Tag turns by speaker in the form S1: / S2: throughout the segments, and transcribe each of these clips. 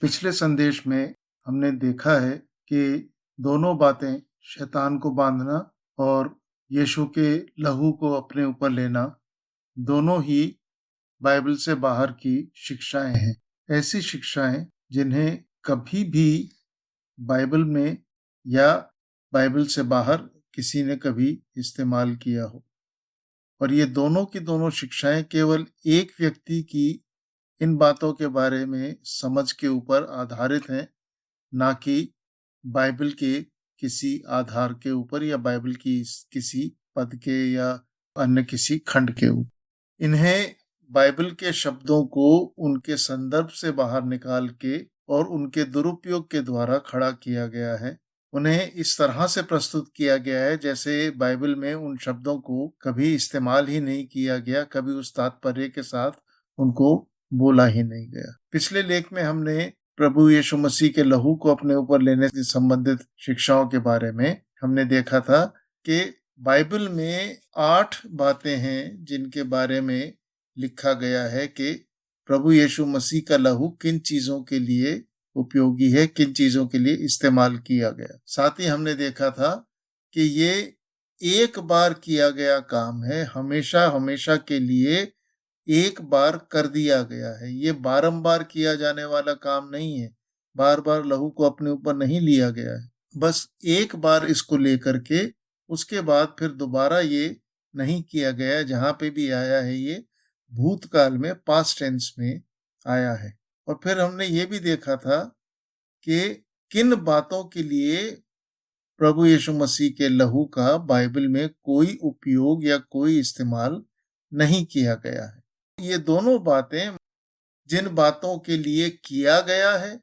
S1: पिछले संदेश में हमने देखा है कि दोनों बातें, शैतान को बांधना और यीशु के लहू को अपने ऊपर लेना, दोनों ही बाइबल से बाहर की शिक्षाएं हैं। ऐसी शिक्षाएं जिन्हें कभी भी बाइबल में या बाइबल से बाहर किसी ने कभी इस्तेमाल किया हो। और ये दोनों की दोनों शिक्षाएं केवल एक व्यक्ति की इन बातों के बारे में समझ के ऊपर आधारित हैं, ना कि बाइबल के किसी आधार के ऊपर या बाइबल की किसी पद के या अन्य किसी खंड के ऊपर। इन्हें बाइबल के शब्दों को उनके संदर्भ से बाहर निकाल के और उनके दुरुपयोग के द्वारा खड़ा किया गया है। उन्हें इस तरह से प्रस्तुत किया गया है जैसे बाइबल में उन शब्दों को कभी इस्तेमाल ही नहीं किया गया, कभी उस तात्पर्य के साथ उनको बोला ही नहीं गया। पिछले लेख में हमने प्रभु यीशु मसीह के लहू को अपने ऊपर लेने से संबंधित शिक्षाओं के बारे में हमने देखा था कि बाइबल में 8 बातें हैं जिनके बारे में लिखा गया है कि प्रभु यीशु मसीह का लहू किन चीजों के लिए उपयोगी है, किन चीजों के लिए इस्तेमाल किया गया। साथ ही हमने देखा था कि ये एक बार किया गया काम है, हमेशा हमेशा के लिए एक बार कर दिया गया है। ये बारंबार किया जाने वाला काम नहीं है, बार बार लहू को अपने ऊपर नहीं लिया गया है। बस एक बार इसको लेकर के उसके बाद फिर दोबारा ये नहीं किया गया। जहां पे भी आया है ये भूतकाल में, पास्ट टेंस में आया है। और फिर हमने ये भी देखा था कि किन बातों के लिए प्रभु यीशु मसीह के लहू का बाइबल में कोई उपयोग या कोई इस्तेमाल नहीं किया गया है। ये दोनों बातें जिन बातों के लिए किया गया है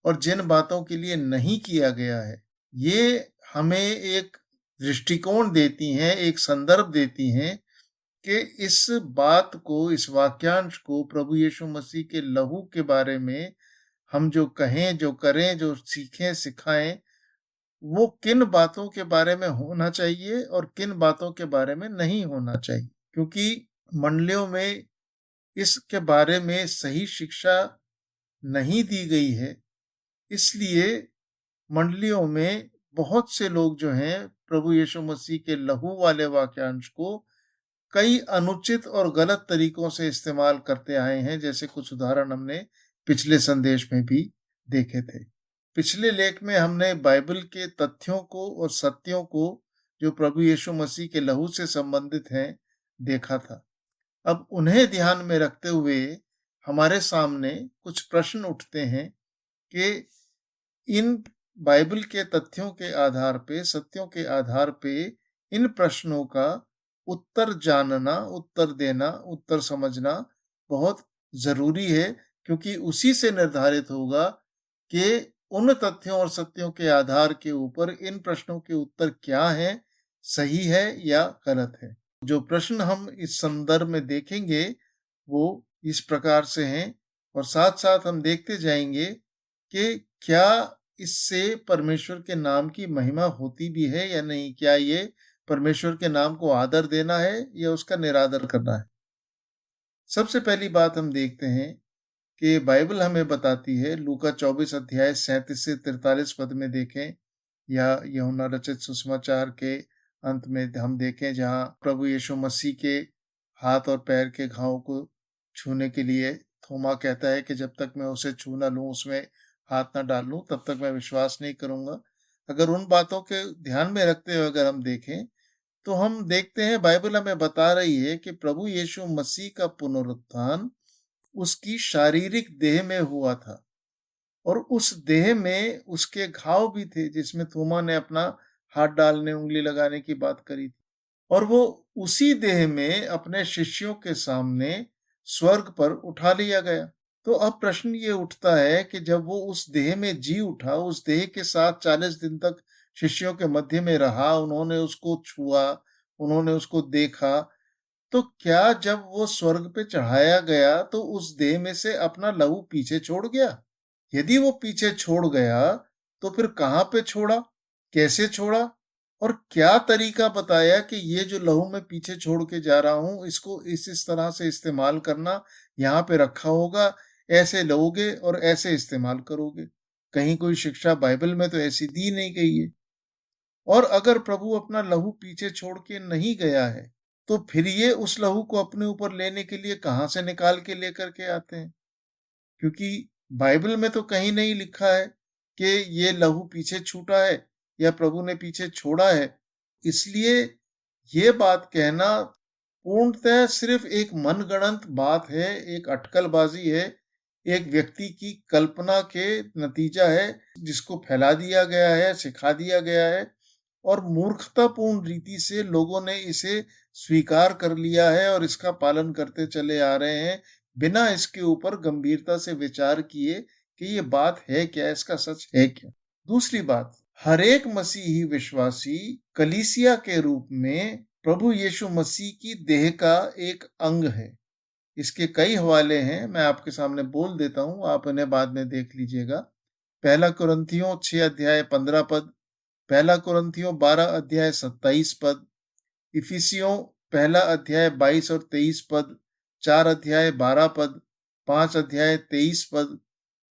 S1: और जिन बातों के लिए नहीं किया गया है, ये हमें एक दृष्टिकोण देती हैं, एक संदर्भ देती हैं कि इस बात को, इस वाक्यांश को, प्रभु यीशु मसीह के लहू के बारे में हम जो कहें, जो करें, जो सीखें, सिखाएं, वो किन बातों के बारे में होना चाहिए और किन बातों के बारे में नहीं होना चाहिए। क्योंकि मंडलियों में इसके बारे में सही शिक्षा नहीं दी गई है, इसलिए मंडलियों में बहुत से लोग जो हैं प्रभु यीशु मसीह के लहू वाले वाक्यांश को कई अनुचित और गलत तरीकों से इस्तेमाल करते आए हैं। जैसे कुछ उदाहरण हमने पिछले संदेश में भी देखे थे। पिछले लेख में हमने बाइबल के तथ्यों को और सत्यों को जो प्रभु यीशु मसीह के लहू से संबंधित हैं देखा था। अब उन्हें ध्यान में रखते हुए हमारे सामने कुछ प्रश्न उठते हैं कि इन बाइबल के तथ्यों के आधार पे, सत्यों के आधार पे इन प्रश्नों का उत्तर जानना, उत्तर देना, उत्तर समझना बहुत जरूरी है, क्योंकि उसी से निर्धारित होगा कि उन तथ्यों और सत्यों के आधार के ऊपर इन प्रश्नों के उत्तर क्या हैं, सही है या गलत है। जो प्रश्न हम इस संदर्भ में देखेंगे वो इस प्रकार से हैं, और साथ साथ हम देखते जाएंगे कि क्या इससे परमेश्वर के नाम की महिमा होती भी है या नहीं। क्या ये परमेश्वर के नाम को आदर देना है या उसका निरादर करना है। सबसे पहली बात हम देखते हैं कि बाइबल हमें बताती है, लूका 24 अध्याय 37 से 43 पद में देखें, या यूहन्ना रचित सुसमाचार के अंत में हम देखें, जहां प्रभु यीशु मसीह के हाथ और पैर के घावों को छूने के लिए थोमा कहता है कि जब तक मैं उसे छू ना लूं, उसमें हाथ ना डाल लूं, तब तक मैं विश्वास नहीं करूंगा। अगर उन बातों के ध्यान में रखते हुए अगर हम देखें तो हम देखते हैं बाइबल हमें बता रही है कि प्रभु यीशु मसीह का पुनरुत्थान उसकी शारीरिक देह में हुआ था, और उस देह में उसके घाव भी थे जिसमें थोमा ने अपना हाथ डालने, उंगली लगाने की बात करी थी, और वो उसी देह में अपने शिष्यों के सामने स्वर्ग पर उठा लिया गया। तो अब प्रश्न ये उठता है कि जब वो उस देह में जी उठा, उस देह के साथ 40 दिन तक शिष्यों के मध्य में रहा, उन्होंने उसको छुआ, उन्होंने उसको देखा, तो क्या जब वो स्वर्ग पे चढ़ाया गया तो उस देह में से अपना लहू पीछे छोड़ गया? यदि वो पीछे छोड़ गया तो फिर कहाँ पे छोड़ा, कैसे छोड़ा, और क्या तरीका बताया कि ये जो लहू मैं पीछे छोड़ के जा रहा हूं, इसको इस तरह से इस्तेमाल करना, यहाँ पे रखा होगा, ऐसे लोगे और ऐसे इस्तेमाल करोगे। कहीं कोई शिक्षा बाइबल में तो ऐसी दी नहीं गई है। और अगर प्रभु अपना लहू पीछे छोड़ के नहीं गया है, तो फिर ये उस लहू को अपने ऊपर लेने के लिए कहाँ से निकाल के लेकर के आते हैं? क्योंकि बाइबल में तो कहीं नहीं लिखा है कि ये लहू पीछे छूटा है या प्रभु ने पीछे छोड़ा है। इसलिए ये बात कहना पूर्णतः सिर्फ एक मनगढ़ंत बात है, एक अटकलबाजी है, एक व्यक्ति की कल्पना के नतीजा है, जिसको फैला दिया गया है, सिखा दिया गया है और मूर्खतापूर्ण रीति से लोगों ने इसे स्वीकार कर लिया है और इसका पालन करते चले आ रहे हैं, बिना इसके ऊपर गंभीरता से विचार किए कि ये बात है क्या, इसका सच है क्या। दूसरी बात, हर एक मसीही विश्वासी कलीसिया के रूप में प्रभु यीशु मसीह की देह का एक अंग है। इसके कई हवाले हैं, मैं आपके सामने बोल देता हूं, आप इन्हें बाद में देख लीजिएगा। पहला कुरिन्थियों 6 अध्याय 15 पद, पहला कुरिन्थियों 12 अध्याय 27 पद, इफिसियों पहला अध्याय 22 और 23 पद, 4 अध्याय 12 पद, 5 अध्याय 23 पद,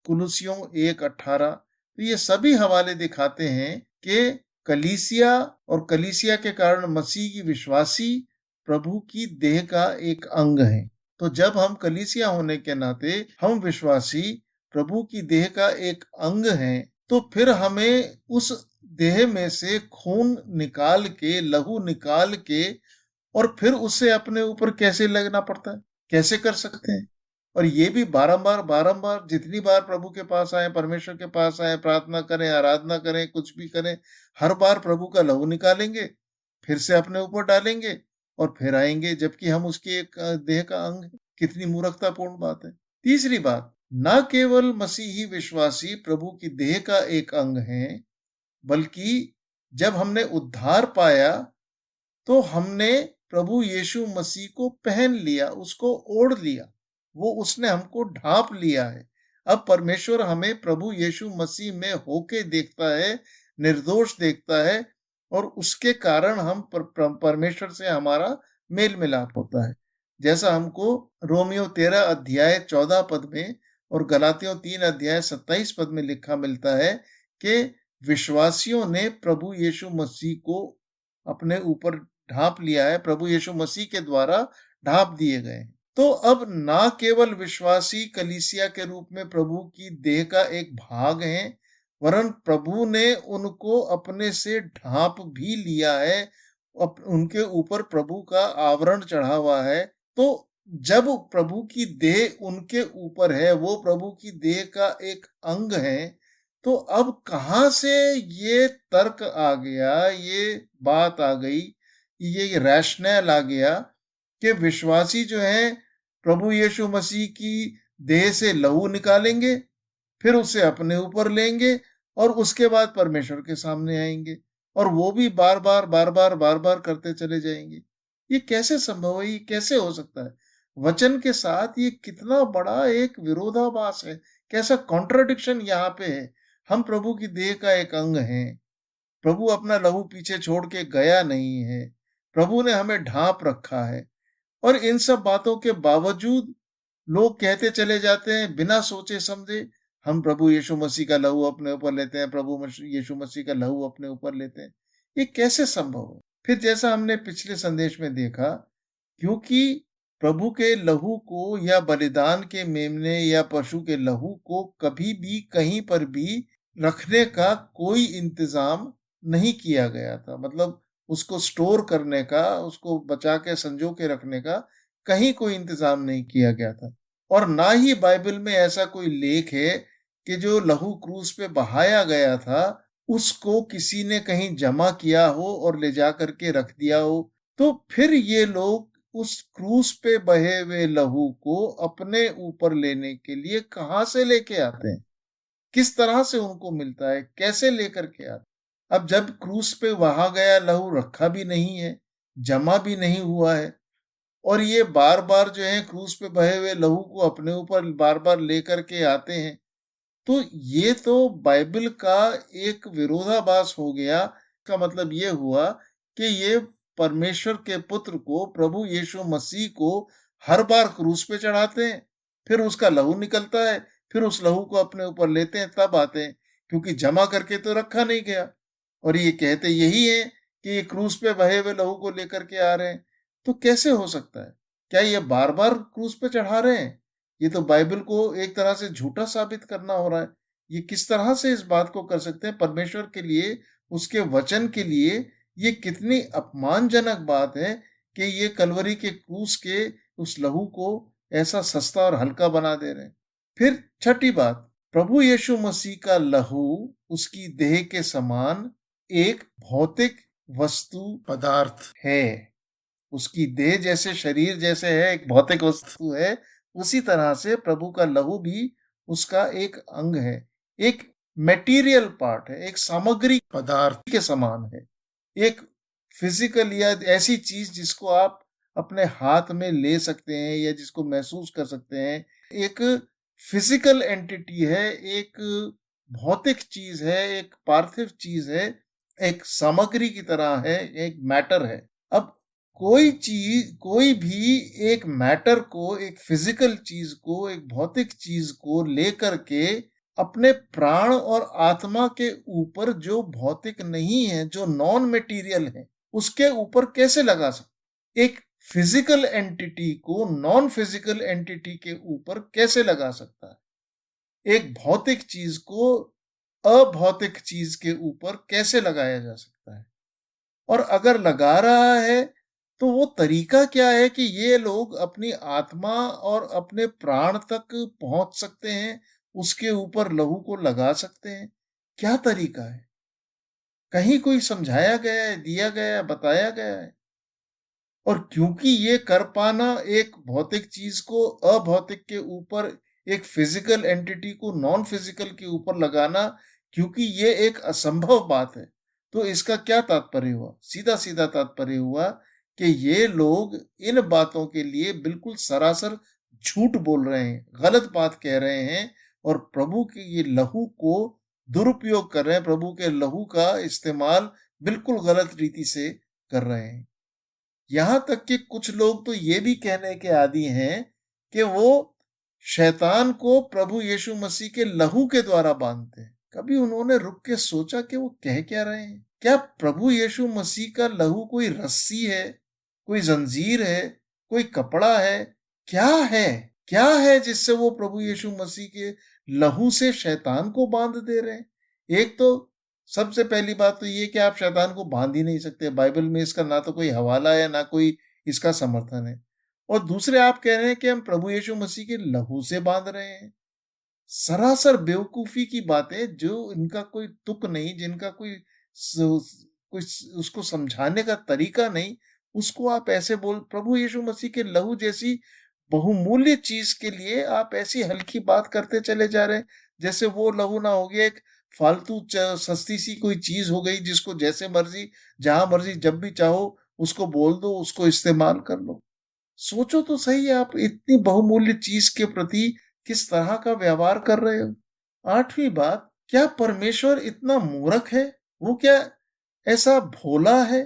S1: कुलुसियों 1:18। तो ये सभी हवाले दिखाते हैं कि कलीसिया और कलीसिया के कारण मसीह की विश्वासी प्रभु की देह का एक अंग है। तो जब हम कलीसिया होने के नाते हम विश्वासी प्रभु की देह का एक अंग हैं, तो फिर हमें उस देह में से खून निकाल के, लहू निकाल के और फिर उसे अपने ऊपर कैसे लगना पड़ता है, कैसे कर सकते हैं? और ये भी बारंबार जितनी बार प्रभु के पास आए, परमेश्वर के पास आए, प्रार्थना करें, आराधना करें, कुछ भी करें, हर बार प्रभु का लहू निकालेंगे, फिर से अपने ऊपर डालेंगे और फिर आएंगे, जबकि हम उसकी एक देह का अंग है। कितनी मूर्खतापूर्ण बात है। तीसरी बात, न केवल मसीही विश्वासी प्रभु की देह का एक अंग है, बल्कि जब हमने उद्धार पाया तो हमने प्रभु यीशु मसीह को पहन लिया, उसको ओढ़ लिया, वो उसने हमको ढांप लिया है। अब परमेश्वर हमें प्रभु यीशु मसीह में होके देखता है, निर्दोष देखता है और उसके कारण हम परमेश्वर से हमारा मेल मिलाप होता है। जैसा हमको रोमियो 13 अध्याय 14 पद में और गलातियों 3 अध्याय 27 पद में लिखा मिलता है कि विश्वासियों ने प्रभु यीशु मसीह को अपने ऊपर ढांप लिया है, प्रभु यीशु मसीह के द्वारा ढांप दिए गए हैं। तो अब ना केवल विश्वासी कलीसिया के रूप में प्रभु की देह का एक भाग हैं, वरन प्रभु ने उनको अपने से ढांप भी लिया है, उनके ऊपर प्रभु का आवरण चढ़ा हुआ है। तो जब प्रभु की देह उनके ऊपर है, वो प्रभु की देह का एक अंग है, तो अब कहां से ये तर्क आ गया, ये बात आ गई, ये रैशनल आ गया कि विश्वासी जो है प्रभु यीशु मसीह की देह से लहू निकालेंगे, फिर उसे अपने ऊपर लेंगे और उसके बाद परमेश्वर के सामने आएंगे और वो भी बार बार करते चले जाएंगे। ये कैसे संभव है? ये कैसे हो सकता है? वचन के साथ ये कितना बड़ा एक विरोधाभास है, कैसा कॉन्ट्राडिक्शन यहाँ पे है। हम प्रभु की देह का एक अंग हैं, प्रभु अपना लहू पीछे छोड़ के गया नहीं है, प्रभु ने हमें ढांप रखा है और इन सब बातों के बावजूद लोग कहते चले जाते हैं बिना सोचे समझे, हम प्रभु यीशु मसीह का लहू अपने ऊपर लेते हैं, प्रभु यीशु मसीह का लहू अपने ऊपर लेते हैं। ये कैसे संभव है? फिर जैसा हमने पिछले संदेश में देखा, क्योंकि प्रभु के लहू को या बलिदान के मेमने या पशु के लहू को कभी भी कहीं पर भी रखने का कोई इंतजाम नहीं किया गया था। मतलब उसको स्टोर करने का, उसको बचा के संजो के रखने का कहीं कोई इंतजाम नहीं किया गया था। और ना ही बाइबल में ऐसा कोई लेख है कि जो लहू क्रूस पे बहाया गया था उसको किसी ने कहीं जमा किया हो और ले जा करके रख दिया हो। तो फिर ये लोग उस क्रूस पे बहे हुए लहू को अपने ऊपर लेने के लिए कहां से लेके आते हैं? किस तरह से उनको मिलता है? कैसे लेकर के आते? अब जब क्रूस पे बहा गया लहू रखा भी नहीं है, जमा भी नहीं हुआ है और ये बार बार जो है क्रूस पे बहे हुए लहू को अपने ऊपर बार बार लेकर के आते हैं, तो ये तो बाइबल का एक विरोधाभास हो गया। का मतलब ये हुआ कि ये परमेश्वर के पुत्र को, प्रभु यीशु मसीह को हर बार क्रूस पे चढ़ाते हैं, फिर उसका लहू निकलता है, फिर उस लहू को अपने ऊपर लेते हैं, तब आते हैं, क्योंकि जमा करके तो रखा नहीं गया। और ये कहते यही है कि ये क्रूस पे बहे हुए लहू को लेकर के आ रहे हैं। तो कैसे हो सकता है? क्या ये बार बार क्रूस पे चढ़ा रहे हैं? ये तो बाइबल को एक तरह से झूठा साबित करना हो रहा है। ये किस तरह से इस बात को कर सकते हैं? परमेश्वर के लिए, उसके वचन के लिए ये कितनी अपमानजनक बात है कि ये कलवरी के क्रूस के उस लहू को ऐसा सस्ता और हल्का बना दे रहे हैं। फिर छठी बात, प्रभु यीशु मसीह का लहू उसकी देह के समान एक भौतिक वस्तु पदार्थ है। उसकी देह जैसे, शरीर जैसे है, एक भौतिक वस्तु है, उसी तरह से प्रभु का लहू भी उसका एक अंग है, एक मेटीरियल पार्ट है, एक सामग्री पदार्थ के समान है, एक फिजिकल या ऐसी चीज जिसको आप अपने हाथ में ले सकते हैं या जिसको महसूस कर सकते हैं। एक फिजिकल एंटिटी है, एक भौतिक चीज है, एक पार्थिव चीज है, एक सामग्री की तरह है, एक मैटर है। अब कोई भी एक मैटर को, एक फिजिकल चीज को, एक भौतिक चीज को लेकर के अपने प्राण और आत्मा के ऊपर, जो भौतिक नहीं है, जो नॉन मटेरियल है, उसके ऊपर कैसे लगा सकते? एक फिजिकल एंटिटी को नॉन फिजिकल एंटिटी के ऊपर कैसे लगा सकता है? एक भौतिक चीज को अभौतिक चीज के ऊपर कैसे लगाया जा सकता है? और अगर लगा रहा है तो वो तरीका क्या है कि ये लोग अपनी आत्मा और अपने प्राण तक पहुंच सकते हैं, उसके ऊपर लहू को लगा सकते हैं? क्या तरीका है? कहीं कोई समझाया गया है, दिया गया है, बताया गया है? और क्योंकि ये कर पाना, एक भौतिक चीज को अभौतिक के ऊपर, एक फिजिकल एंटिटी को नॉन फिजिकल के ऊपर लगाना, क्योंकि ये एक असंभव बात है, तो इसका क्या तात्पर्य हुआ? सीधा सीधा तात्पर्य हुआ कि ये लोग इन बातों के लिए बिल्कुल सरासर झूठ बोल रहे हैं, गलत बात कह रहे हैं, और प्रभु के ये लहू को दुरुपयोग कर रहे हैं, प्रभु के लहू का इस्तेमाल बिल्कुल गलत रीति से कर रहे हैं। यहां तक कि कुछ लोग तो ये भी कहने के आदी हैं कि वो शैतान को प्रभु यीशु मसीह के लहू के द्वारा बांधते हैं। कभी उन्होंने रुक के सोचा कि वो कह क्या रहे हैं? क्या प्रभु यीशु मसीह का लहू कोई रस्सी है, कोई जंजीर है, कोई कपड़ा है? क्या है? क्या है जिससे वो प्रभु यीशु मसीह के लहू से शैतान को बांध दे रहे हैं? एक तो सबसे पहली बात तो ये कि आप शैतान को बांध ही नहीं सकते। बाइबल में इसका ना तो कोई हवाला है, ना कोई इसका समर्थन है। और दूसरे आप कह रहे हैं कि हम प्रभु यीशु मसीह के लहू से बांध रहे हैं। सरासर बेवकूफी की बातें, जो इनका कोई तुक नहीं, जिनका कोई उसको समझाने का तरीका नहीं, उसको आप ऐसे बोल, प्रभु यीशु मसीह के लहू जैसी बहुमूल्य चीज के लिए आप ऐसी हल्की बात करते चले जा रहे हैं, जैसे वो लहू ना हो गया एक फालतू सस्ती सी कोई चीज हो गई, जिसको जैसे मर्जी, जहां मर्जी, जब भी चाहो उसको बोल दो, उसको इस्तेमाल कर लो। सोचो तो सही, आप इतनी बहुमूल्य चीज के प्रति किस तरह का व्यवहार कर रहे हो? आठवीं बात, क्या परमेश्वर इतना मूर्ख है? वो क्या ऐसा भोला है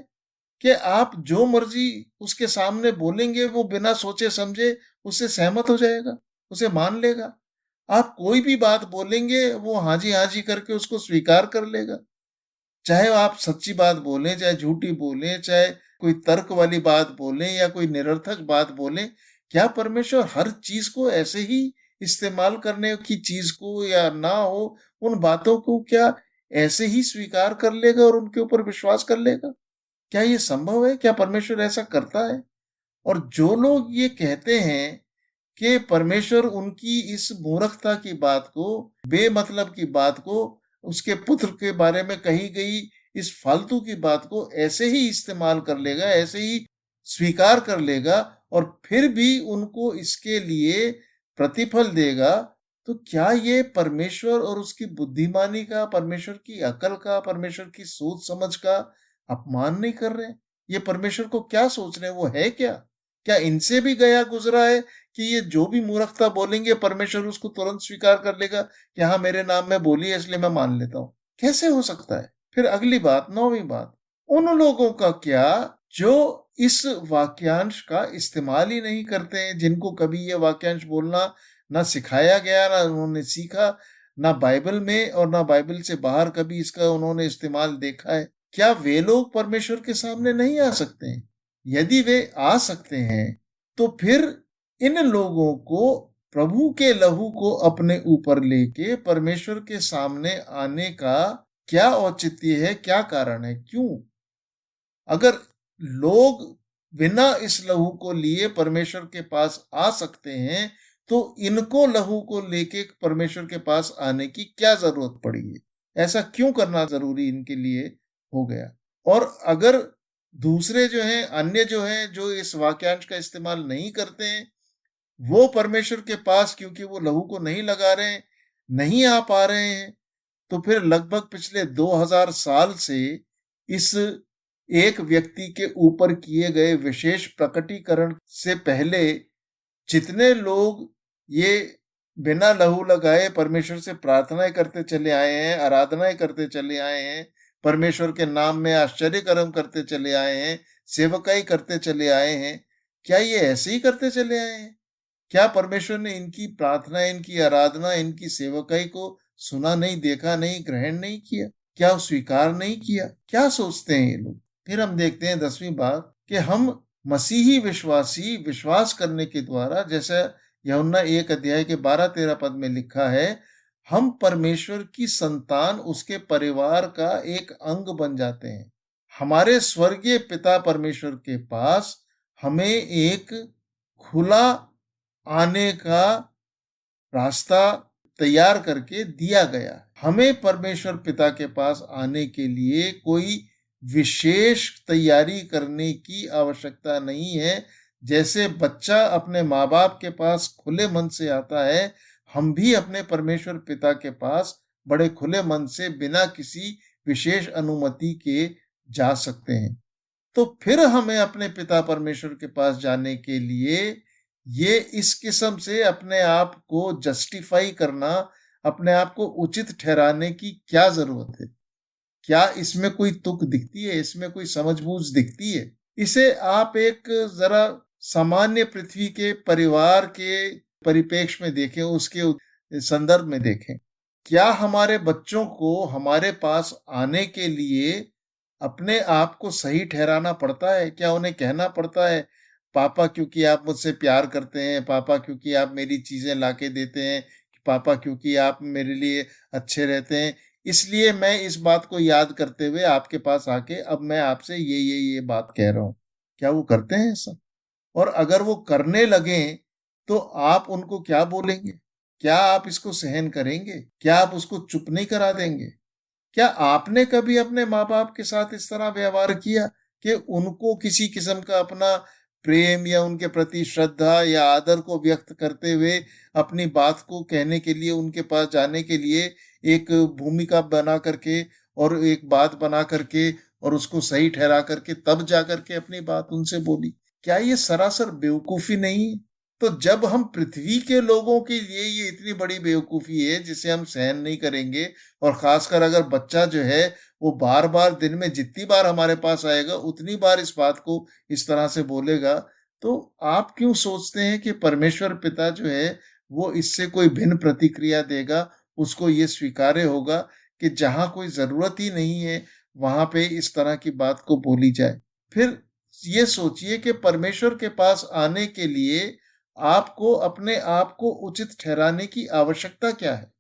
S1: कि आप जो मर्जी उसके सामने बोलेंगे, वो बिना सोचे समझे उससे सहमत हो जाएगा, उसे मान लेगा? आप कोई भी बात बोलेंगे, वो हाँ जी करके उसको स्वीकार कर लेगा। चाहे आप सच्ची बात बोलें, चाहे झूठी बोलें, चाहे कोई तर्क वाली बात बोलें या कोई निरर्थक बात बोलें, क्या परमेश्वर हर चीज को ऐसे ही इस्तेमाल करने की चीज को, या ना हो उन बातों को, क्या ऐसे ही स्वीकार कर लेगा और उनके ऊपर विश्वास कर लेगा? क्या ये संभव है? क्या परमेश्वर ऐसा करता है? और जो लोग ये कहते हैं कि परमेश्वर उनकी इस मूर्खता की बात को, बेमतलब की बात को, उसके पुत्र के बारे में कही गई इस फालतू की बात को ऐसे ही इस्तेमाल कर लेगा, ऐसे ही स्वीकार कर लेगा, और फिर भी उनको इसके लिए प्रतिफल देगा, तो क्या ये परमेश्वर और उसकी बुद्धिमानी का, परमेश्वर की अकल का, परमेश्वर की सोच समझ का अपमान नहीं कर रहे? ये परमेश्वर को क्या सोच रहे हैं? वो है क्या? क्या इनसे भी गया गुजरा है कि ये जो भी मूर्खता बोलेंगे परमेश्वर उसको तुरंत स्वीकार कर लेगा कि हाँ, मेरे नाम में बोली है इसलिए मैं मान लेता हूं? कैसे हो सकता है? फिर अगली बात, नौवीं बात, उन लोगों का क्या जो इस वाक्यांश का इस्तेमाल ही नहीं करते हैं, जिनको कभी ये वाक्यांश बोलना ना सिखाया गया, ना उन्होंने सीखा, ना बाइबल में और ना बाइबल से बाहर कभी इसका उन्होंने इस्तेमाल देखा है। क्या वे लोग परमेश्वर के सामने नहीं आ सकते हैं? यदि वे आ सकते हैं, तो फिर इन लोगों को प्रभु के लहू को अपने ऊपर लेके परमेश्वर के सामने आने का क्या औचित्य है, क्या कारण है, क्यों? अगर लोग बिना इस लहू को लिए परमेश्वर के पास आ सकते हैं, तो इनको लहू को लेके परमेश्वर के पास आने की क्या जरूरत पड़ी है? ऐसा क्यों करना जरूरी इनके लिए हो गया? और अगर दूसरे जो हैं, अन्य जो हैं, जो इस वाक्यांश का इस्तेमाल नहीं करते हैं, वो परमेश्वर के पास क्योंकि वो लहू को नहीं लगा रहे हैं, नहीं आ पा रहे हैं, तो फिर लगभग पिछले 2000 साल से इस एक व्यक्ति के ऊपर किए गए विशेष प्रकटीकरण से पहले जितने लोग ये बिना लहू लगाए परमेश्वर से प्रार्थनाएं करते चले आए हैं, आराधनाएं करते चले आए हैं, परमेश्वर के नाम में आश्चर्य कर्म करते चले आए हैं, सेवकाई करते चले आए हैं, क्या ये ऐसे ही करते चले आए हैं? क्या परमेश्वर ने इनकी प्रार्थना, इनकी आराधना, इनकी सेवकाई को सुना नहीं, देखा नहीं, ग्रहण नहीं किया? क्या स्वीकार नहीं किया? क्या सोचते हैं ये लोग? फिर हम देखते हैं 10वीं बात कि हम मसीही विश्वासी विश्वास करने के द्वारा, जैसा यूहन्ना 1 अध्याय के 12-13 पद में लिखा है, हम परमेश्वर की संतान, उसके परिवार का एक अंग बन जाते हैं। हमारे स्वर्गीय पिता परमेश्वर के पास हमें एक खुला आने का रास्ता तैयार करके दिया गया। हमें परमेश्वर पिता के पास आने के लिए कोई विशेष तैयारी करने की आवश्यकता नहीं है। जैसे बच्चा अपने माँ बाप के पास खुले मन से आता है, हम भी अपने परमेश्वर पिता के पास बड़े खुले मन से बिना किसी विशेष अनुमति के जा सकते हैं। तो फिर हमें अपने पिता परमेश्वर के पास जाने के लिए ये इस किस्म से अपने आप को जस्टिफाई करना, अपने आप को उचित ठहराने की क्या जरूरत है? क्या इसमें कोई तुक दिखती है? इसमें कोई समझबूझ दिखती है? इसे आप एक जरा सामान्य पृथ्वी के परिवार के परिप्रेक्ष्य में देखें, उसके संदर्भ में देखें। क्या हमारे बच्चों को हमारे पास आने के लिए अपने आप को सही ठहराना पड़ता है? क्या उन्हें कहना पड़ता है, पापा क्योंकि आप मुझसे प्यार करते हैं, पापा क्योंकि आप मेरी चीजें लाके देते हैं, पापा क्योंकि आप मेरे लिए अच्छे रहते हैं, इसलिए मैं इस बात को याद करते हुए आपके पास आके अब मैं आपसे ये बात कह रहा हूं? क्या वो करते हैं ऐसा? और अगर वो करने लगे तो आप उनको क्या बोलेंगे? क्या आप इसको सहन करेंगे? क्या आप उसको चुप नहीं करा देंगे? क्या आपने कभी अपने माँ बाप के साथ इस तरह व्यवहार किया कि उनको किसी किस्म का अपना प्रेम या उनके प्रति श्रद्धा या आदर को व्यक्त करते हुए अपनी बात को कहने के लिए, उनके पास जाने के लिए एक भूमिका बना करके और एक बात बना करके और उसको सही ठहरा करके तब जा करके अपनी बात उनसे बोली? क्या ये सरासर बेवकूफी नहीं है? तो जब हम पृथ्वी के लोगों के लिए ये इतनी बड़ी बेवकूफी है जिसे हम सहन नहीं करेंगे, और खासकर अगर बच्चा जो है वो बार बार दिन में जितनी बार हमारे पास आएगा उतनी बार इस बात को इस तरह से बोलेगा, तो आप क्यों सोचते हैं कि परमेश्वर पिता जो है वो इससे कोई भिन्न प्रतिक्रिया देगा? उसको ये स्वीकार्य होगा कि जहां कोई जरूरत ही नहीं है वहां पे इस तरह की बात को बोली जाए? फिर ये सोचिए कि परमेश्वर के पास आने के लिए आपको अपने आप को उचित ठहराने की आवश्यकता क्या है?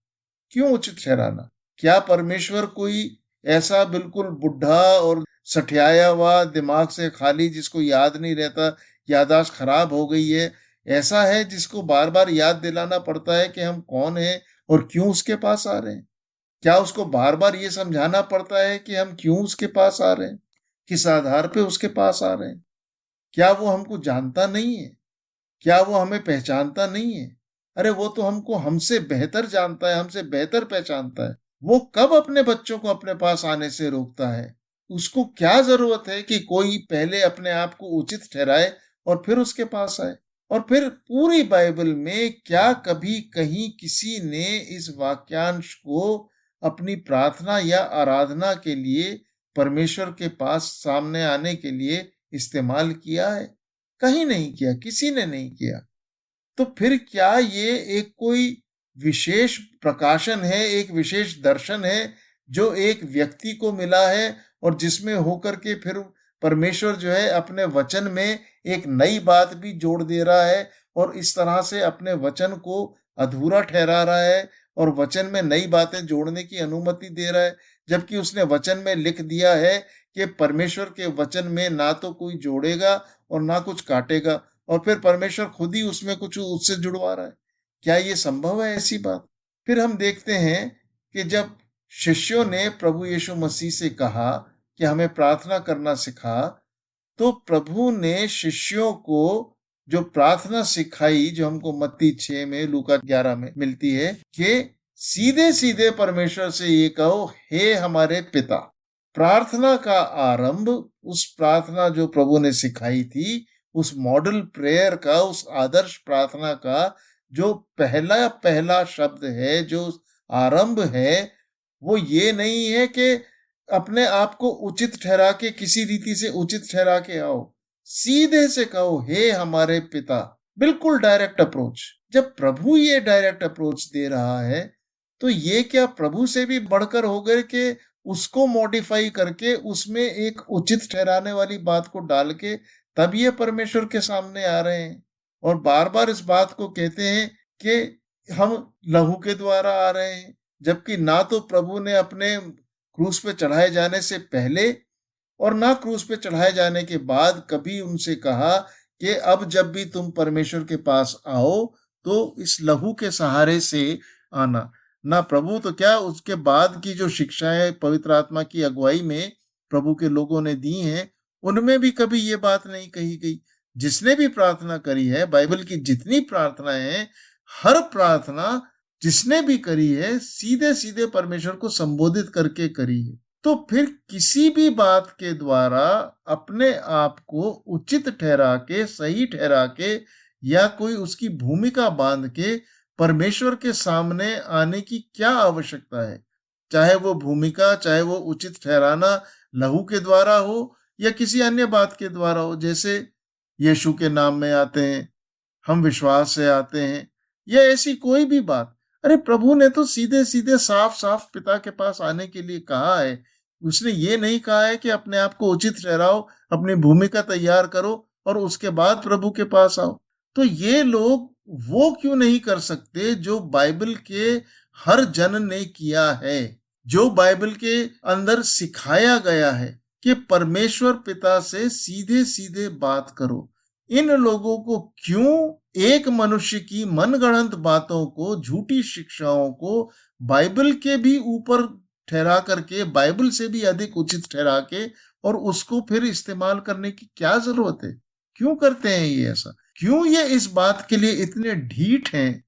S1: क्यों उचित ठहराना? क्या परमेश्वर कोई ऐसा बिल्कुल बुढ़ा और सठियाया हुआ, दिमाग से खाली, जिसको याद नहीं रहता, याददाश्त खराब हो गई है, ऐसा है जिसको बार बार याद दिलाना पड़ता है कि हम कौन हैं और क्यों उसके पास आ रहे हैं? क्या उसको बार बार ये समझाना पड़ता है कि हम क्यों उसके पास आ रहे हैं, किस आधार पे उसके पास आ रहे हैं? क्या वो हमको जानता नहीं है? क्या वो हमें पहचानता नहीं है? अरे वो तो हमको हमसे बेहतर जानता है, हमसे बेहतर पहचानता है। वो कब अपने बच्चों को अपने पास आने से रोकता है? उसको क्या जरूरत है कि कोई पहले अपने आप को उचित ठहराए और फिर उसके पास आए? और फिर पूरी बाइबल में क्या कभी कहीं किसी ने इस वाक्यांश को अपनी प्रार्थना या आराधना के लिए, परमेश्वर के पास सामने आने के लिए इस्तेमाल किया है? कहीं नहीं किया, किसी ने नहीं किया। तो फिर क्या ये एक कोई विशेष प्रकाशन है, एक विशेष दर्शन है जो एक व्यक्ति को मिला है और जिसमें होकर के फिर परमेश्वर जो है अपने वचन में एक नई बात भी जोड़ दे रहा है और इस तरह से अपने वचन को अधूरा ठहरा रहा है और वचन में नई बातें जोड़ने की अनुमति दे रहा है, जबकि उसने वचन में लिख दिया है कि परमेश्वर के वचन में ना तो कोई जोड़ेगा और ना कुछ काटेगा, और फिर परमेश्वर खुद ही उसमें कुछ उससे जुड़वा रहा है। क्या ये संभव है ऐसी बात? फिर हम देखते हैं कि जब शिष्यों ने प्रभु यीशु मसीह से कहा कि हमें प्रार्थना करना सिखा, तो प्रभु ने शिष्यों को जो प्रार्थना सिखाई, जो हमको मत्ती 6 में, लूका 11 में मिलती है, कि सीधे सीधे परमेश्वर से ये कहो, हे हमारे पिता। प्रार्थना का आरंभ, उस प्रार्थना जो प्रभु ने सिखाई थी, उस मॉडल प्रेयर का, उस आदर्श प्रार्थना का जो पहला पहला शब्द है, जो आरंभ है, वो ये नहीं है कि अपने आप को उचित ठहरा के, किसी रीति से उचित ठहरा के आओ। सीधे से कहो, हे हमारे पिता। बिल्कुल डायरेक्ट अप्रोच। जब प्रभु ये डायरेक्ट अप्रोच दे रहा है, तो ये क्या प्रभु से भी बढ़कर हो गए कि उसको मॉडिफाई करके उसमें एक उचित ठहराने वाली बात को डाल के तब ये परमेश्वर के सामने आ रहे हैं और बार बार इस बात को कहते हैं कि हम लहू के द्वारा आ रहे हैं, जबकि ना तो प्रभु ने अपने क्रूस पे चढ़ाए जाने से पहले और ना क्रूस पे चढ़ाए जाने के बाद कभी उनसे कहा कि अब जब भी तुम परमेश्वर के पास आओ तो इस लहू के सहारे से आना। ना प्रभु तो क्या, उसके बाद की जो शिक्षाएं पवित्र आत्मा की अगुवाई में प्रभु के लोगों ने दी हैं, उनमें भी कभी ये बात नहीं कही गई। जिसने भी प्रार्थना करी है, बाइबल की जितनी प्रार्थनाएं हैं, हर प्रार्थना जिसने भी करी है सीधे सीधे परमेश्वर को संबोधित करके करी है। तो फिर किसी भी बात के द्वारा अपने आप को उचित ठहरा के, सही ठहरा के, या कोई उसकी भूमिका बांध के परमेश्वर के सामने आने की क्या आवश्यकता है? चाहे वो भूमिका, चाहे वो उचित ठहराना लहू के द्वारा हो या किसी अन्य बात के द्वारा हो, जैसे यीशु के नाम में आते हैं, हम विश्वास से आते हैं, या ऐसी कोई भी बात। अरे प्रभु ने तो सीधे सीधे साफ साफ पिता के पास आने के लिए कहा है। उसने ये नहीं कहा है कि अपने आप को उचित ठहराओ, अपनी भूमिका तैयार करो और उसके बाद प्रभु के पास आओ। तो ये लोग वो क्यों नहीं कर सकते जो बाइबल के हर जन ने किया है, जो बाइबल के अंदर सिखाया गया है कि परमेश्वर पिता से सीधे सीधे बात करो। इन लोगों को क्यों एक मनुष्य की मनगढ़ंत बातों को, झूठी शिक्षाओं को बाइबल के भी ऊपर ठहरा करके, बाइबल से भी अधिक उचित ठहरा के, और उसको फिर इस्तेमाल करने की क्या जरूरत है? क्यों करते हैं ये ऐसा? क्यों ये इस बात के लिए इतने ढीठ हैं,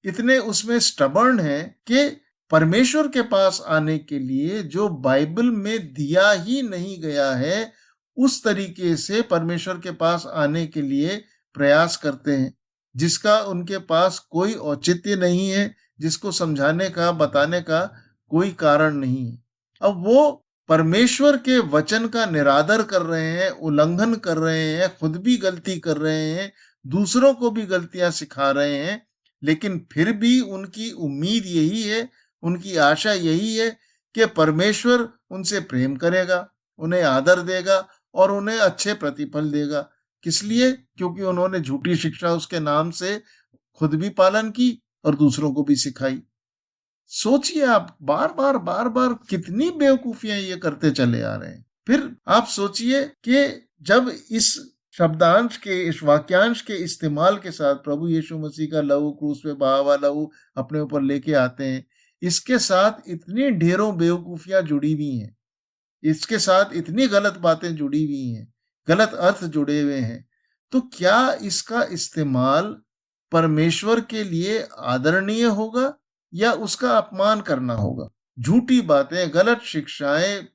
S1: इतने उसमें स्टबर्न हैं कि परमेश्वर के पास आने के लिए जो बाइबल में दिया ही नहीं गया है, उस तरीके से परमेश्वर के पास आने के लिए प्रयास करते हैं, जिसका उनके पास कोई औचित्य नहीं है, जिसको समझाने का, बताने का कोई कारण नहीं है। अब वो परमेश्वर के वचन का निरादर कर रहे हैं, उल्लंघन कर रहे हैं, खुद भी गलती कर रहे हैं, दूसरों को भी गलतियां सिखा रहे हैं, लेकिन फिर भी उनकी उम्मीद यही है, उनकी आशा यही है कि परमेश्वर उनसे प्रेम करेगा, उन्हें आदर देगा और उन्हें अच्छे प्रतिफल देगा। किस लिए? क्योंकि उन्होंने झूठी शिक्षा उसके नाम से खुद भी पालन की और दूसरों को भी सिखाई। सोचिए आप, बार बार कितनी बेवकूफियां ये करते चले आ रहे हैं। फिर आप सोचिए कि जब इस शब्दांश के, इस वाक्यांश के इस्तेमाल के साथ प्रभु यीशु मसीह का लहू, क्रूस पे बहा हुआ लहू अपने ऊपर लेके आते हैं, इसके साथ इतनी ढेरों बेवकूफियां जुड़ी हुई हैं, इसके साथ इतनी गलत बातें जुड़ी हुई हैं, गलत अर्थ जुड़े हुए हैं, तो क्या इसका इस्तेमाल परमेश्वर के लिए आदरणीय होगा या उसका अपमान करना होगा? झूठी बातें, गलत शिक्षाएं,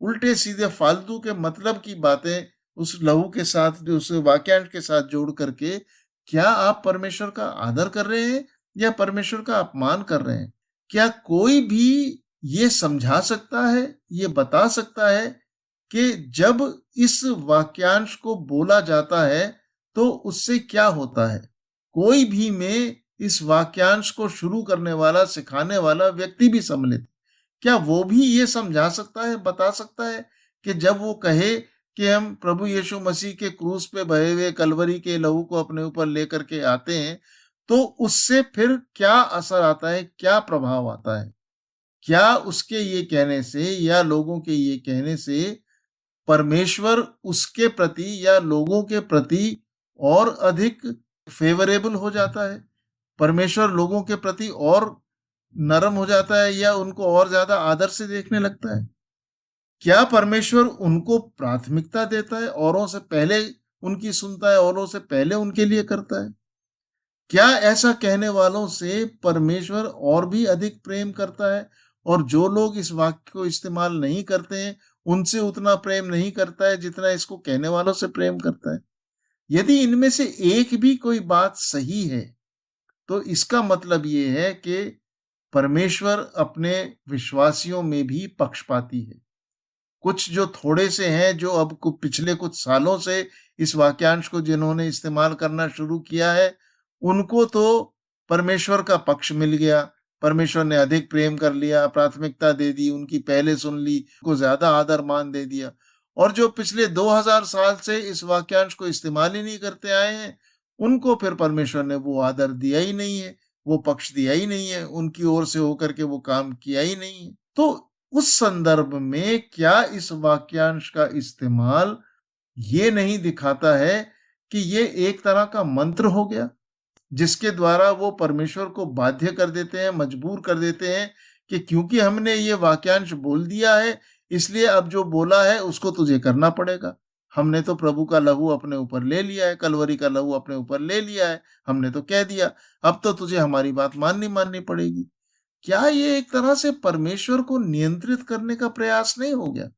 S1: उल्टे सीधे फालतू के मतलब की बातें उस लहू के साथ, जो उस वाक्यांश के साथ जोड़ करके, क्या आप परमेश्वर का आदर कर रहे हैं या परमेश्वर का अपमान कर रहे हैं? क्या कोई भी ये समझा सकता है, ये बता सकता है कि जब इस वाक्यांश को बोला जाता है तो उससे क्या होता है? कोई भी में इस वाक्यांश को शुरू करने वाला, सिखाने वाला व्यक्ति भी सम्मिलित। क्या वो भी ये समझा सकता है, बता सकता है कि जब वो कहे कि हम प्रभु यीशु मसीह के क्रूस पे बहे हुए कलवरी के लहू को अपने ऊपर लेकर के आते हैं, तो उससे फिर क्या असर आता है, क्या प्रभाव आता है? क्या उसके ये कहने से या लोगों के ये कहने से परमेश्वर उसके प्रति या लोगों के प्रति और अधिक फेवरेबल हो जाता है? परमेश्वर लोगों के प्रति और नरम हो जाता है या उनको और ज्यादा आदर से देखने लगता है? क्या परमेश्वर उनको प्राथमिकता देता है, औरों से पहले उनकी सुनता है, औरों से पहले उनके लिए करता है? क्या ऐसा कहने वालों से परमेश्वर और भी अधिक प्रेम करता है और जो लोग इस वाक्य को इस्तेमाल नहीं करते हैं उनसे उतना प्रेम नहीं करता है जितना इसको कहने वालों से प्रेम करता है? यदि इनमें से एक भी कोई बात सही है तो इसका मतलब ये है कि परमेश्वर अपने विश्वासियों में भी पक्षपाती है। कुछ जो थोड़े से हैं, जो अब पिछले कुछ सालों से इस वाक्यांश को जिन्होंने इस्तेमाल करना शुरू किया है, उनको तो परमेश्वर का पक्ष मिल गया, परमेश्वर ने अधिक प्रेम कर लिया, प्राथमिकता दे दी, उनकी पहले सुन ली, को ज्यादा आदर मान दे दिया। और जो पिछले 2000 साल से इस वाक्यांश को इस्तेमाल ही नहीं करते आए हैं, उनको फिर परमेश्वर ने वो आदर दिया ही नहीं है, वो पक्ष दिया ही नहीं है, उनकी ओर से होकर के वो काम किया ही नहीं है। तो उस संदर्भ में क्या इस वाक्यांश का इस्तेमाल ये नहीं दिखाता है कि ये एक तरह का मंत्र हो गया जिसके द्वारा वो परमेश्वर को बाध्य कर देते हैं, मजबूर कर देते हैं कि क्योंकि हमने ये वाक्यांश बोल दिया है इसलिए अब जो बोला है उसको तुझे करना पड़ेगा। हमने तो प्रभु का लहू अपने ऊपर ले लिया है, कलवरी का लहू अपने ऊपर ले लिया है, हमने तो कह दिया, अब तो तुझे हमारी बात माननी पड़ेगी। क्या ये एक तरह से परमेश्वर को नियंत्रित करने का प्रयास नहीं हो गया?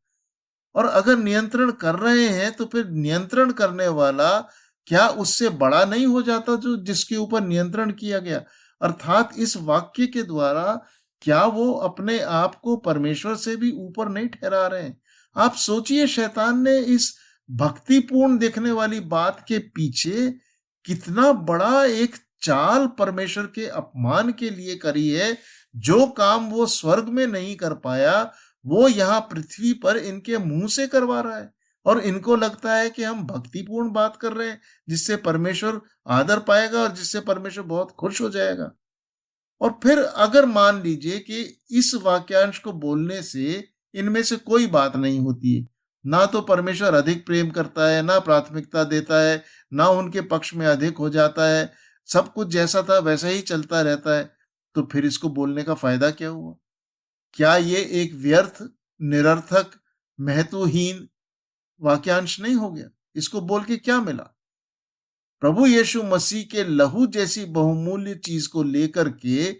S1: और अगर नियंत्रण कर रहे हैं तो फिर नियंत्रण करने वाला क्या उससे बड़ा नहीं हो जाता जो जिसके ऊपर नियंत्रण किया गया? अर्थात इस वाक्य के द्वारा क्या वो अपने आप को परमेश्वर से भी ऊपर नहीं ठहरा रहे हैं? आप सोचिए, शैतान ने इस भक्तिपूर्ण दिखने वाली बात के पीछे कितना बड़ा एक चाल परमेश्वर के अपमान के लिए करी है। जो काम वो स्वर्ग में नहीं कर पाया वो यहाँ पृथ्वी पर इनके मुंह से करवा रहा है, और इनको लगता है कि हम भक्तिपूर्ण बात कर रहे हैं जिससे परमेश्वर आदर पाएगा और जिससे परमेश्वर बहुत खुश हो जाएगा। और फिर अगर मान लीजिए कि इस वाक्यांश को बोलने से इनमें से कोई बात नहीं होती है, ना तो परमेश्वर अधिक प्रेम करता है, ना प्राथमिकता देता है, ना उनके पक्ष में अधिक हो जाता है, सब कुछ जैसा था वैसा ही चलता रहता है, तो फिर इसको बोलने का फायदा क्या हुआ? क्या ये एक व्यर्थ, निरर्थक, महत्वहीन वाक्यांश नहीं हो गया? इसको बोल के क्या मिला? प्रभु यीशु मसीह के लहू जैसी बहुमूल्य चीज को लेकर के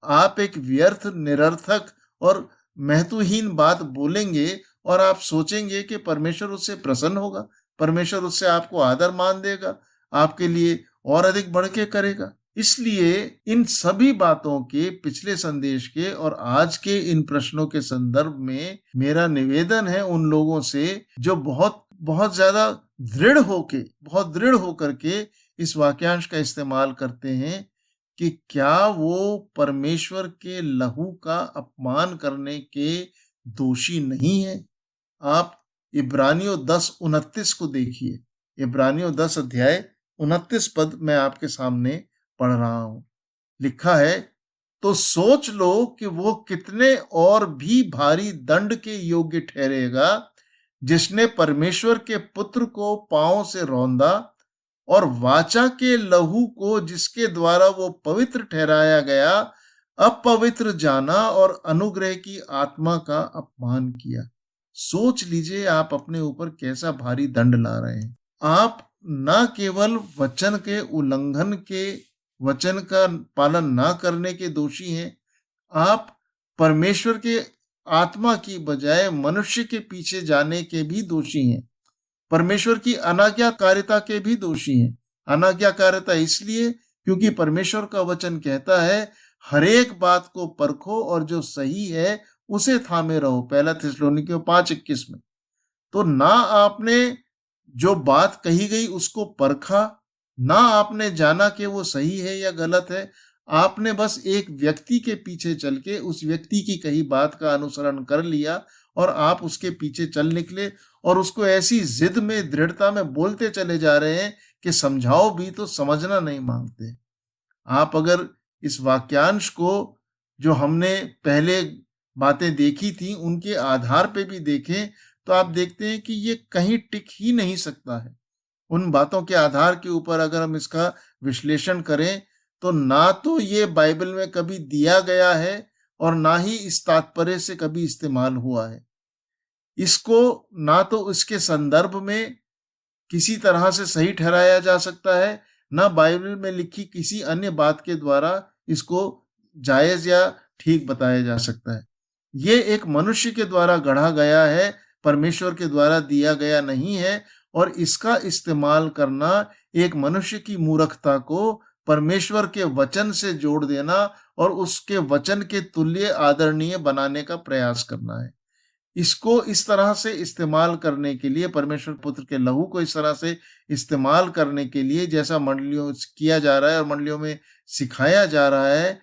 S1: आप एक व्यर्थ, निरर्थक और महत्वहीन बात बोलेंगे और आप सोचेंगे कि परमेश्वर उससे प्रसन्न होगा, परमेश्वर उससे आपको आदर मान देगा, आपके लिए और अधिक बढ़ के करेगा। इसलिए इन सभी बातों के, पिछले संदेश के और आज के इन प्रश्नों के संदर्भ में मेरा निवेदन है उन लोगों से जो बहुत ज्यादा बहुत दृढ़ होकर के इस वाक्यांश का इस्तेमाल करते हैं कि क्या वो परमेश्वर के लहू का अपमान करने के दोषी नहीं है। आप इब्रानियों 10:29 को देखिए। इब्रानियों 10 अध्याय 29 पद मैं आपके सामने पढ़ रहा हूं। लिखा है, तो सोच लो कि वो कितने और भी भारी दंड के योग्य ठहरेगा जिसने परमेश्वर के पुत्र को पांव से रौंदा और वाचा के लहू को जिसके द्वारा वो पवित्र ठहराया गया अपवित्र जाना और अनुग्रह की आत्मा का अपमान किया। सोच लीजिए आप अपने ऊपर कैसा भारी दंड ला रहे हैं। आप न केवल वचन के उल्लंघन के, वचन का पालन ना करने के दोषी हैं, आप परमेश्वर के आत्मा की बजाय मनुष्य के पीछे जाने के भी दोषी हैं, परमेश्वर की अनाज्ञाकारिता के भी दोषी हैं। अनाज्ञाकारिता इसलिए क्योंकि परमेश्वर का वचन कहता है हर एक बात को परखो और जो सही है उसे थामे रहो, पहला थिस्सलुनीकियों 5:21 में। तो ना आपने जो बात कही गई उसको परखा, ना आपने जाना कि वो सही है या गलत है, आपने बस एक व्यक्ति के पीछे चल के उस व्यक्ति की कही बात का अनुसरण कर लिया और आप उसके पीछे चल निकले और उसको ऐसी जिद में, दृढ़ता में बोलते चले जा रहे हैं कि समझाओ भी तो समझना नहीं मांगते। आप अगर इस वाक्यांश को, जो हमने पहले बातें देखी थी, उनके आधार पे भी देखें तो आप देखते हैं कि ये कहीं टिक ही नहीं सकता है। उन बातों के आधार के ऊपर अगर हम इसका विश्लेषण करें तो ना तो ये बाइबल में कभी दिया गया है और ना ही इस तात्पर्य से कभी इस्तेमाल हुआ है। इसको ना तो इसके संदर्भ में किसी तरह से सही ठहराया जा सकता है, ना बाइबल में लिखी किसी अन्य बात के द्वारा इसको जायज या ठीक बताया जा सकता है। ये एक मनुष्य के द्वारा गढ़ा गया है, परमेश्वर के द्वारा दिया गया नहीं है और इसका इस्तेमाल करना एक मनुष्य की मूर्खता को परमेश्वर के वचन से जोड़ देना और उसके वचन के तुल्य आदरणीय बनाने का प्रयास करना है। इसको इस तरह से इस्तेमाल करने के लिए, परमेश्वर पुत्र के लहू को इस तरह से इस्तेमाल करने के लिए जैसा मंडलियों किया जा रहा है और मंडलियों में सिखाया जा रहा है,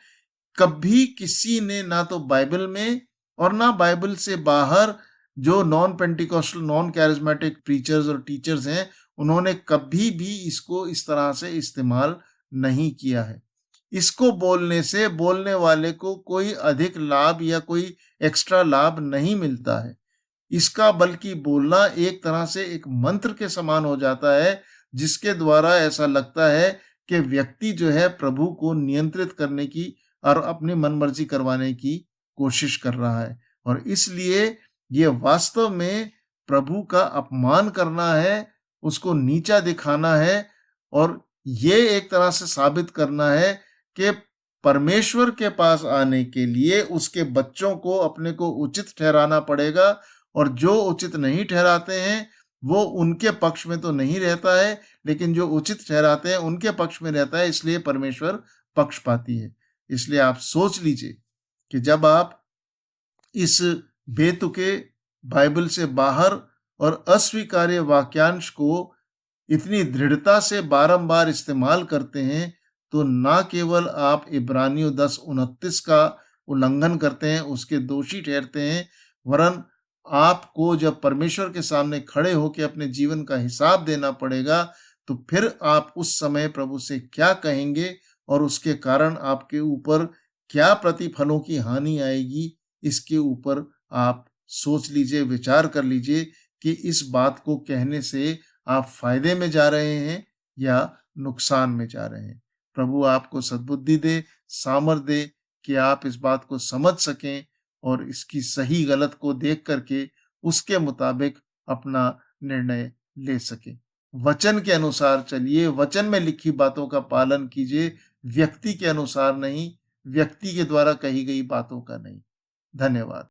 S1: कभी किसी ने ना तो बाइबल में और ना बाइबल से बाहर जो non Pentecostal, non charismatic preachers और टीचर्स हैं, उन्होंने कभी भी इसको इस तरह से इस्तेमाल नहीं किया है। इसको बोलने से बोलने वाले को कोई अधिक लाभ या कोई एक्स्ट्रा लाभ नहीं मिलता है। इसका बल्कि बोलना एक तरह से एक मंत्र के समान हो जाता है, जिसके द्वारा ऐसा लगता है कि व्यक्ति जो है प्रभु को नियंत्रित करने की और अपनी मनमर्जी करवाने की कोशिश कर रहा है और इसलिए ये वास्तव में प्रभु का अपमान करना है, उसको नीचा दिखाना है और ये एक तरह से साबित करना है कि परमेश्वर के पास आने के लिए उसके बच्चों को अपने को उचित ठहराना पड़ेगा और जो उचित नहीं ठहराते हैं वो उनके पक्ष में तो नहीं रहता है, लेकिन जो उचित ठहराते हैं उनके पक्ष में रहता है। इसलिए परमेश्वर पक्षपाती है। इसलिए आप सोच लीजिए कि जब आप इस बेतुके बाइबल से बाहर और अस्वीकार्य वाक्यांश को इतनी दृढ़ता से बारंबार इस्तेमाल करते हैं तो ना केवल आप इब्रानियों 10:29 का उल्लंघन करते हैं, उसके दोषी ठहरते हैं, वरन आपको जब परमेश्वर के सामने खड़े होकर अपने जीवन का हिसाब देना पड़ेगा तो फिर आप उस समय प्रभु से क्या कहेंगे और उसके कारण आपके ऊपर क्या प्रतिफलों की हानि आएगी, इसके ऊपर आप सोच लीजिए, विचार कर लीजिए कि इस बात को कहने से आप फायदे में जा रहे हैं या नुकसान में जा रहे हैं। प्रभु आपको सद्बुद्धि दे, सामर्थ दे कि आप इस बात को समझ सकें और इसकी सही गलत को देख करके उसके मुताबिक अपना निर्णय ले सकें। वचन के अनुसार चलिए, वचन में लिखी बातों का पालन कीजिए, व्यक्ति के अनुसार नहीं, व्यक्ति के द्वारा कही गई बातों का नहीं। धन्यवाद।